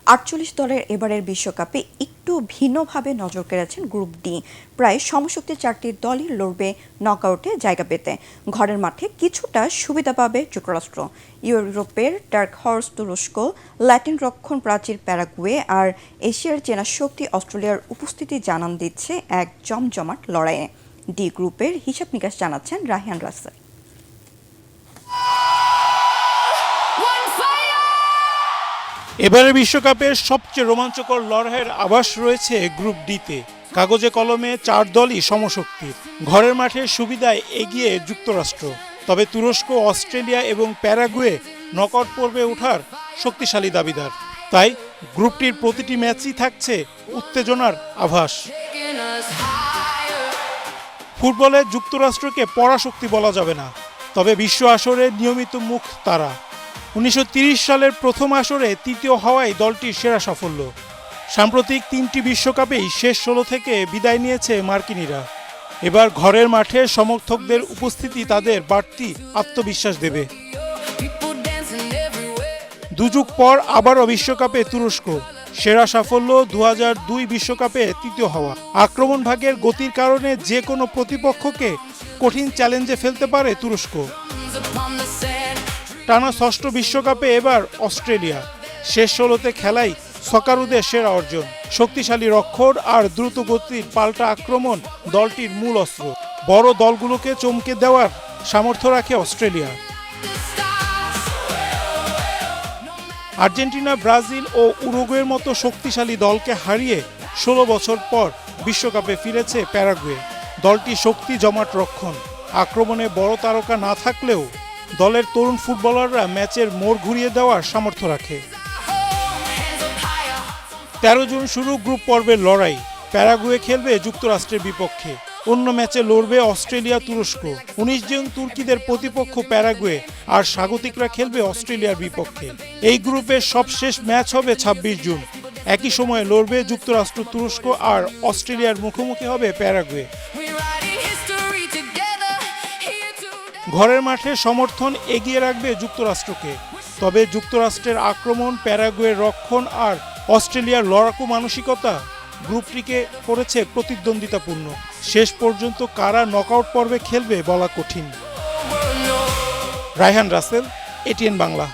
48 দলের এবারের বিশ্বকাপে একটু ভিন্নভাবে নজর কেড়েছেন গ্রুপ ডি। প্রায় সমশক্তি 4টি দলই লড়বে নকআউটে জায়গা পেতে। ঘরের মাঠে কিছুটা সুবিধা পাবে যুক্তরাষ্ট্র। ইউরোপের ডার্ক হর্স তুরস্ক, ল্যাটিন রক্ষণ প্রাচীর প্যারাগুয়ে আর এশিয়ার চেনা শক্তি অস্ট্রেলিয়ার উপস্থিতি জানান দিচ্ছে এক জমজমাট লড়াইয়ে। ডি গ্রুপের হিসাব নিকাশ জানাচ্ছেন রায়হান রাসেল। এবারে বিশ্বকাপের সবচেয়ে রোমাঞ্চকর লড়াইয়ের আভাস রয়েছে গ্রুপ ডিতে। কাগজে কলমে 4 দলই সমশক্তির। ঘরের মাঠে সুবিধায় এগিয়ে যুক্তরাষ্ট্র, তবে তুরস্ক, অস্ট্রেলিয়া এবং প্যারাগুয়ে নকআউট পর্বে ওঠার শক্তিশালী দাবিদার। তাই গ্রুপটির প্রতিটি ম্যাচই থাকছে উত্তেজনার আভাস। ফুটবলে যুক্তরাষ্ট্রকে পরাশক্তি বলা যাবে না, তবে বিশ্ব আসরে নিয়মিত মুখ তারা। 1930 সালের প্রথম আসরে তৃতীয় হওয়াই দলটির সেরা সাফল্য। সাম্প্রতিক 3টি বিশ্বকাপেই শেষ 16 থেকে বিদায় নিয়েছে মার্কিনিরা। এবার ঘরের মাঠে সমর্থকদের উপস্থিতি তাদের বাড়তি আত্মবিশ্বাস দেবে। দুযুগ পর আবারও বিশ্বকাপে তুরস্ক। সেরা সাফল্য 2002 বিশ্বকাপে তৃতীয় হওয়া। আক্রমণ ভাগের গতির কারণে যে কোনো প্রতিপক্ষকে কঠিন চ্যালেঞ্জে ফেলতে পারে তুরস্ক। টানা 6ষ্ঠ বিশ্বকাপে এবার অস্ট্রেলিয়া। শেষ 16তে খেলাই সকারুদের সেরা অর্জন। শক্তিশালী রক্ষণ আর দ্রুত গতির পাল্টা আক্রমণ দলটির মূল অস্ত্র। বড় দলগুলোকে চমকে দেওয়ার সামর্থ্য রাখে অস্ট্রেলিয়া। আর্জেন্টিনা, ব্রাজিল ও উরুগুয়ের মতো শক্তিশালী দলকে হারিয়ে 16 বছর পর বিশ্বকাপে ফিরেছে প্যারাগুয়ে। দলটি শক্তি জমাট রক্ষণ। আক্রমণে বড় তারকা না থাকলেও দলের তরুণ ফুটবলাররা ম্যাচের মোড় ঘুরিয়ে দেওয়ার সামর্থ্য রাখে। 13 জুন শুরু গ্রুপ পর্বের লড়াই। প্যারাগুয়ে খেলবে যুক্তরাষ্ট্রের বিপক্ষে। অন্য ম্যাচে লড়বে অস্ট্রেলিয়া, তুরস্ক। 19 জুন তুর্কিদের প্রতিপক্ষ প্যারাগুয়ে আর স্বাগতিকরা খেলবে অস্ট্রেলিয়ার বিপক্ষে। এই গ্রুপের সবশেষ ম্যাচ হবে 26 জুন। একই সময়ে লড়বে যুক্তরাষ্ট্র, তুরস্ক আর অস্ট্রেলিয়ার মুখোমুখি হবে প্যারাগুয়ে। ঘরের মাঠে সমর্থন এগিয়ে রাখবে যুক্তরাষ্ট্রকে, তবে যুক্তরাষ্ট্রের আক্রমণ, প্যারাগুয়ের রক্ষণ আর অস্ট্রেলিয়ার লড়াকু মানসিকতা গ্রুপটিকে করেছে প্রতিদ্বন্দ্বিতাপূর্ণ। শেষ পর্যন্ত কারা নকআউট পর্বে খেলবে বলা কঠিন। রায়হান রাসেল, এটিএন বাংলা।